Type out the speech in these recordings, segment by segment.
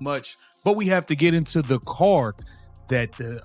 much, but we have to get into the card that the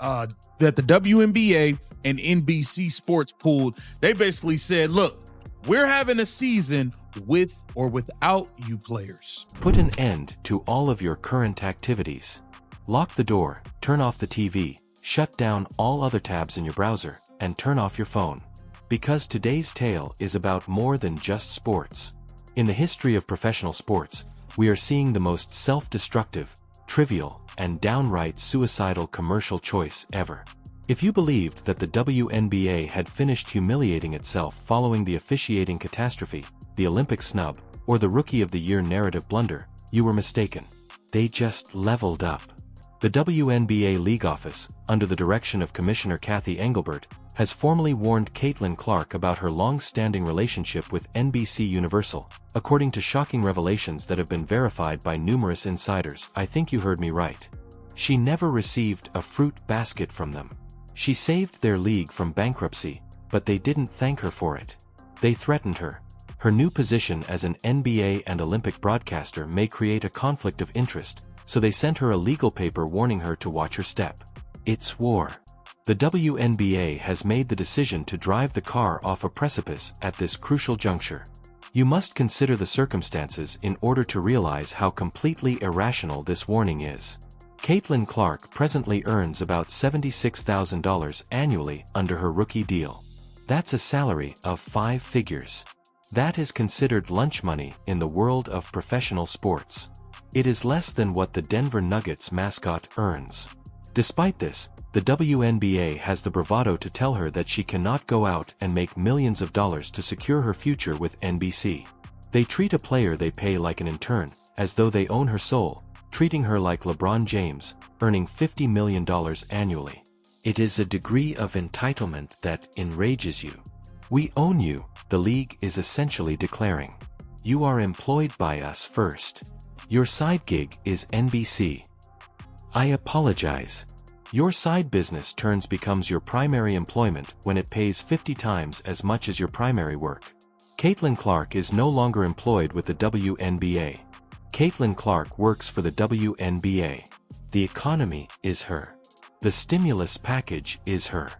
WNBA and NBC Sports pulled. They basically said, look, we're having a season with or without you players. Put an end to all of your current activities. Lock the door, turn off the TV, shut down all other tabs in your browser, and turn off your phone. Because today's tale is about more than just sports. In the history of professional sports, we are seeing the most self-destructive, trivial, and downright suicidal commercial choice ever. If you believed that the WNBA had finished humiliating itself following the officiating catastrophe, the Olympic snub, or the Rookie of the Year narrative blunder, you were mistaken. They just leveled up. The WNBA League Office, under the direction of Commissioner Cathy Engelbert, has formally warned Caitlin Clark about her long-standing relationship with NBC Universal, according to shocking revelations that have been verified by numerous insiders. I think you heard me right. She never received a fruit basket from them. She saved their league from bankruptcy, but they didn't thank her for it. They threatened her. Her new position as an NBA and Olympic broadcaster may create a conflict of interest, so they sent her a legal paper warning her to watch her step. It's war. The WNBA has made the decision to drive the car off a precipice at this crucial juncture. You must consider the circumstances in order to realize how completely irrational this warning is. Caitlin Clark presently earns about $76,000 annually under her rookie deal. That's a salary of 5 figures. That is considered lunch money in the world of professional sports. It is less than what the Denver Nuggets mascot earns. Despite this, the WNBA has the bravado to tell her that she cannot go out and make millions of dollars to secure her future with NBC. They treat a player they pay like an intern, as though they own her soul, treating her like LeBron James, earning $50 million annually. It is a degree of entitlement that enrages you. We own you, the league is essentially declaring. You are employed by us first. Your side gig is NBC. I apologize. Your side business becomes your primary employment when it pays 50 times as much as your primary work. Caitlin Clark is no longer employed with the WNBA. Caitlin Clark works for the WNBA. The economy is her. The stimulus package is her.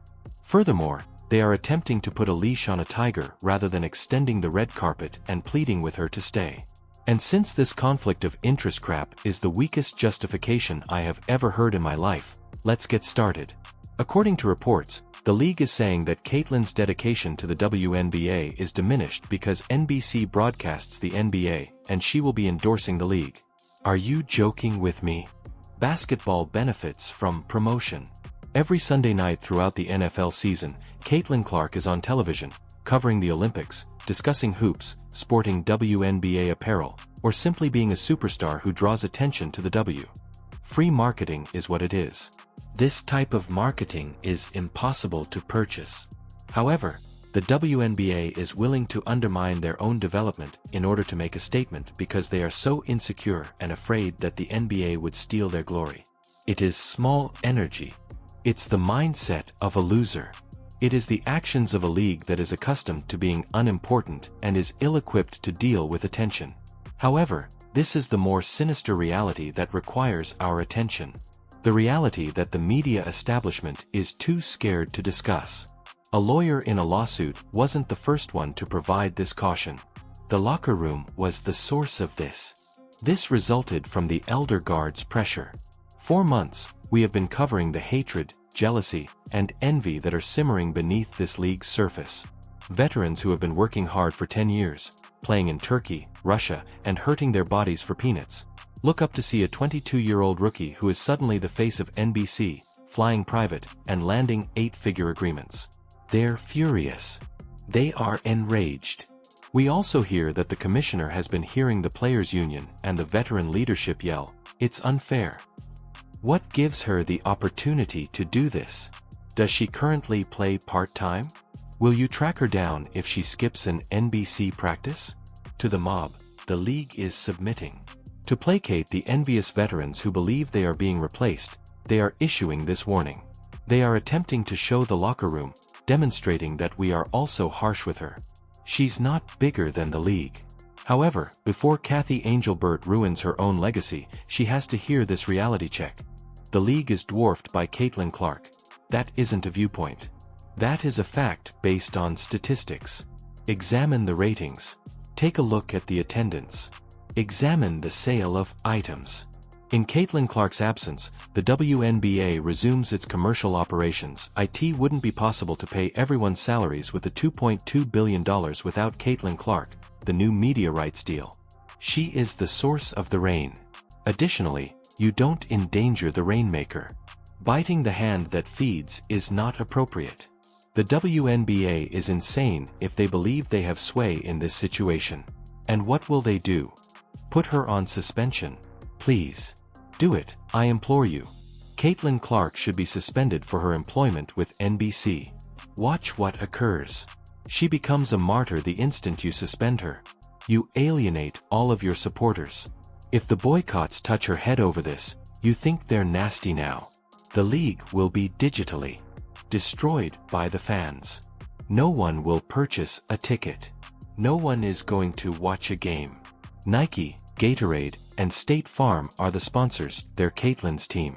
Furthermore, they are attempting to put a leash on a tiger rather than extending the red carpet and pleading with her to stay. And since this conflict of interest crap is the weakest justification I have ever heard in my life, let's get started. According to reports, the league is saying that Caitlin's dedication to the WNBA is diminished because NBC broadcasts the NBA, and she will be endorsing the league. Are you joking with me? Basketball benefits from promotion. Every Sunday night throughout the NFL season, Caitlin Clark is on television, covering the Olympics, discussing hoops, sporting WNBA apparel, or simply being a superstar who draws attention to the W. Free marketing is what it is. This type of marketing is impossible to purchase. However, the WNBA is willing to undermine their own development in order to make a statement because they are so insecure and afraid that the NBA would steal their glory. It is small energy. It's the mindset of a loser. It is the actions of a league that is accustomed to being unimportant and is ill-equipped to deal with attention. However, this is the more sinister reality that requires our attention. The reality that the media establishment is too scared to discuss. A lawyer in a lawsuit wasn't the first one to provide this caution. The locker room was the source of this. This resulted from the elder guard's pressure. For months, we have been covering the hatred, jealousy, and envy that are simmering beneath this league's surface. Veterans who have been working hard for 10 years, playing in Turkey, Russia, and hurting their bodies for peanuts, look up to see a 22-year-old rookie who is suddenly the face of NBC, flying private, and landing 8-figure agreements. They're furious. They are enraged. We also hear that the commissioner has been hearing the players' union and the veteran leadership yell, "It's unfair." What gives her the opportunity to do this? Does she currently play part-time? Will you track her down if she skips an NBC practice? To the mob, the league is submitting. To placate the envious veterans who believe they are being replaced, they are issuing this warning. They are attempting to show the locker room, demonstrating that we are also harsh with her. She's not bigger than the league. However, before Kathy Angelbert ruins her own legacy, she has to hear this reality check. The league is dwarfed by Caitlin Clark. That isn't a viewpoint. That is a fact based on statistics. Examine the ratings. Take a look at the attendance. Examine the sale of items. In Caitlin Clark's absence, the WNBA resumes its commercial operations. It wouldn't be possible to pay everyone's salaries with the $2.2 billion without Caitlin Clark, the new media rights deal. She is the source of the rain. Additionally, you don't endanger the rainmaker. Biting the hand that feeds is not appropriate. The WNBA is insane if they believe they have sway in this situation. And what will they do? Put her on suspension? Please. Do it, I implore you. Caitlin Clark should be suspended for her employment with NBC. Watch what occurs. She becomes a martyr the instant you suspend her. You alienate all of your supporters. If the boycotts touch her head over this, you think they're nasty now. The league will be digitally destroyed by the fans. No one will purchase a ticket. No one is going to watch a game. Nike, Gatorade, and State Farm are the sponsors. They're Caitlin's team.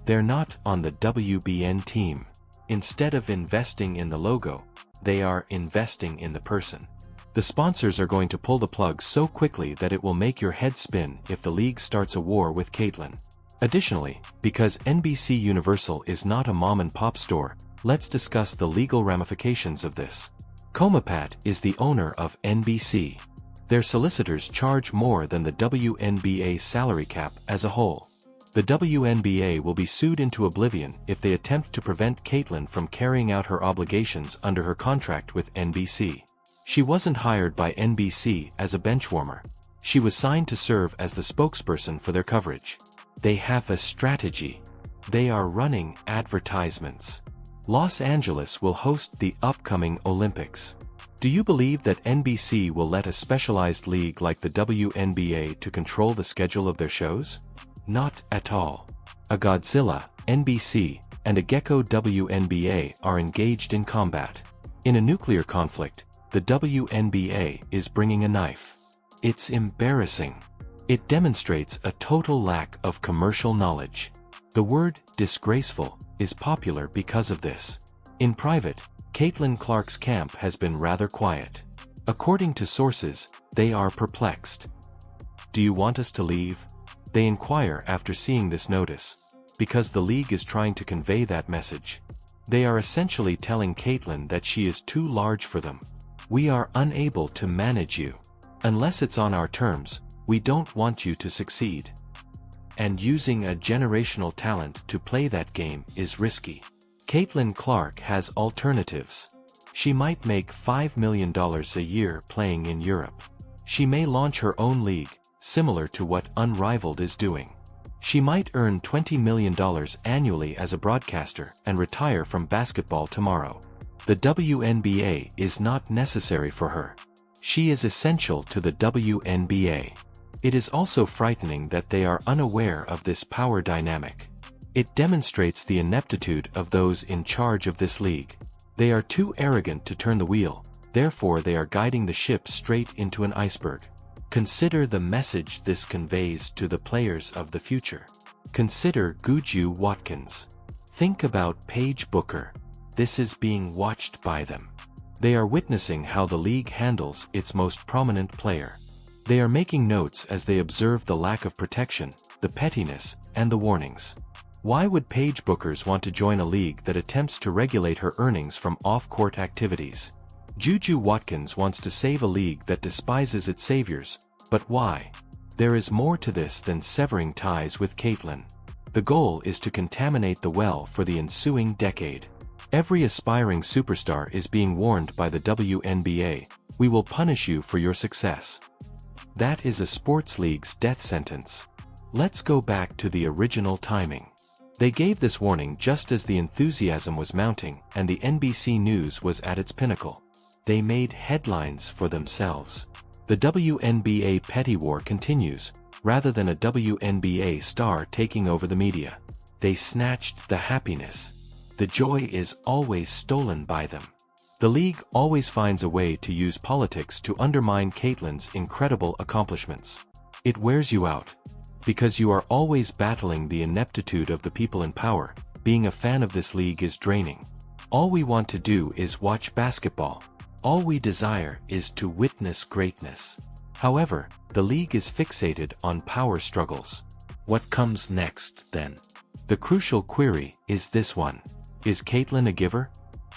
They're not on the WBN team. Instead of investing in the logo, they are investing in the person. The sponsors are going to pull the plug so quickly that it will make your head spin if the league starts a war with Caitlin. Additionally, because NBC Universal is not a mom-and-pop store, let's discuss the legal ramifications of this. Comapat is the owner of NBC. Their solicitors charge more than the WNBA salary cap as a whole. The WNBA will be sued into oblivion if they attempt to prevent Caitlin from carrying out her obligations under her contract with NBC. She wasn't hired by NBC as a benchwarmer. She was signed to serve as the spokesperson for their coverage. They have a strategy. They are running advertisements. Los Angeles will host the upcoming Olympics. Do you believe that NBC will let a specialized league like the WNBA to control the schedule of their shows? Not at all. A Godzilla, NBC, and a Gecko WNBA are engaged in combat. In a nuclear conflict, the WNBA is bringing a knife. It's embarrassing. It demonstrates a total lack of commercial knowledge. The word disgraceful is popular because of this. In private, Caitlin Clark's camp has been rather quiet. According to sources, they are perplexed. Do you want us to leave? They inquire after seeing this notice, because the league is trying to convey that message. They are essentially telling Caitlin that she is too large for them. We are unable to manage you. Unless it's on our terms, we don't want you to succeed. And using a generational talent to play that game is risky. Caitlin Clark has alternatives. She might make $5 million a year playing in Europe. She may launch her own league, similar to what Unrivaled is doing. She might earn $20 million annually as a broadcaster and retire from basketball tomorrow. The WNBA is not necessary for her. She is essential to the WNBA. It is also frightening that they are unaware of this power dynamic. It demonstrates the ineptitude of those in charge of this league. They are too arrogant to turn the wheel, therefore they are guiding the ship straight into an iceberg. Consider the message this conveys to the players of the future. Consider Juju Watkins. Think about Paige Booker. This is being watched by them. They are witnessing how the league handles its most prominent player. They are making notes as they observe the lack of protection, the pettiness, and the warnings. Why would Paige Bookers want to join a league that attempts to regulate her earnings from off-court activities? Juju Watkins wants to save a league that despises its saviors, but why? There is more to this than severing ties with Caitlin. The goal is to contaminate the well for the ensuing decade. Every aspiring superstar is being warned by the WNBA, we will punish you for your success. That is a sports league's death sentence. Let's go back to the original timing. They gave this warning just as the enthusiasm was mounting and the NBC News was at its pinnacle. They made headlines for themselves. The WNBA petty war continues, rather than a WNBA star taking over the media. They snatched the happiness. The joy is always stolen by them. The league always finds a way to use politics to undermine Caitlyn's incredible accomplishments. It wears you out. Because you are always battling the ineptitude of the people in power, being a fan of this league is draining. All we want to do is watch basketball. All we desire is to witness greatness. However, the league is fixated on power struggles. What comes next, then? The crucial query is this one. Is Caitlyn a giver?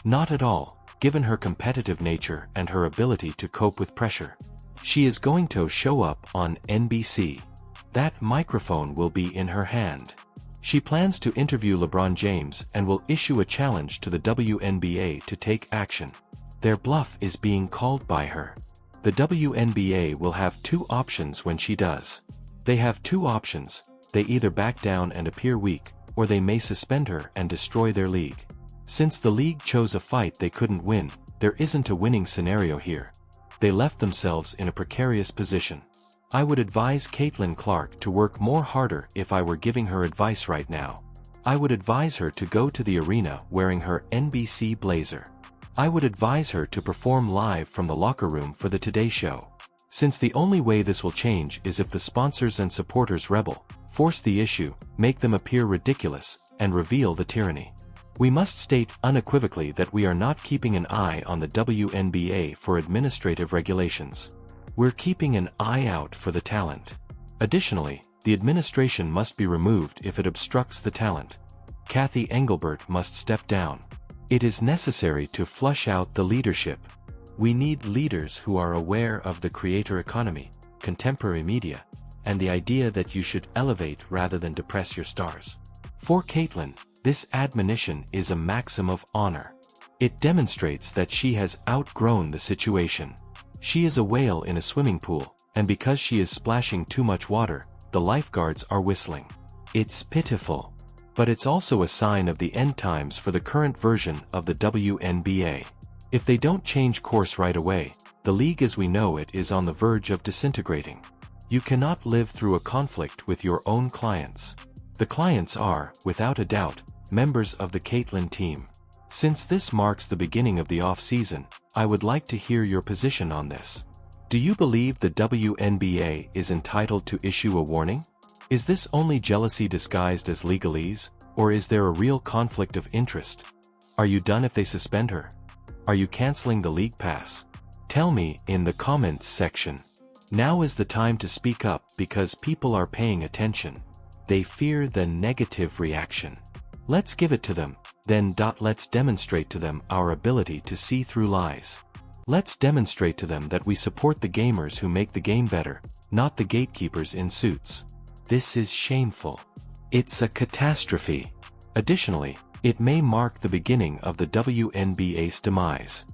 Not at all, given her competitive nature and her ability to cope with pressure. She is going to show up on NBC. That microphone will be in her hand. She plans to interview LeBron James and will issue a challenge to the WNBA to take action. Their bluff is being called by her. The WNBA will have two options when she does. They have two options. They either back down and appear weak, or they may suspend her and destroy their league. Since the league chose a fight they couldn't win, there isn't a winning scenario here. They left themselves in a precarious position. I would advise Caitlyn Clark to work more harder if I were giving her advice right now. I would advise her to go to the arena wearing her NBC blazer. I would advise her to perform live from the locker room for the Today Show. Since the only way this will change is if the sponsors and supporters rebel, force the issue, make them appear ridiculous, and reveal the tyranny. We must state unequivocally that we are not keeping an eye on the WNBA for administrative regulations. We're keeping an eye out for the talent. Additionally, the administration must be removed if it obstructs the talent. Kathy Engelbert must step down. It is necessary to flush out the leadership. We need leaders who are aware of the creator economy, contemporary media, and the idea that you should elevate rather than depress your stars. For Caitlyn, this admonition is a maxim of honor. It demonstrates that she has outgrown the situation. She is a whale in a swimming pool, and because she is splashing too much water, the lifeguards are whistling. It's pitiful. But it's also a sign of the end times for the current version of the WNBA. If they don't change course right away, the league as we know it is on the verge of disintegrating. You cannot live through a conflict with your own clients. The clients are, without a doubt, members of the Caitlyn team. Since this marks the beginning of the off-season, I would like to hear your position on this. Do you believe the WNBA is entitled to issue a warning? Is this only jealousy disguised as legalese, or is there a real conflict of interest? Are you done if they suspend her? Are you canceling the league pass? Tell me in the comments section. Now is the time to speak up because people are paying attention. They fear the negative reaction. Let's give it to them, then let's demonstrate to them our ability to see through lies. Let's demonstrate to them that we support the gamers who make the game better, not the gatekeepers in suits. This is shameful. It's a catastrophe. Additionally, it may mark the beginning of the WNBA's demise.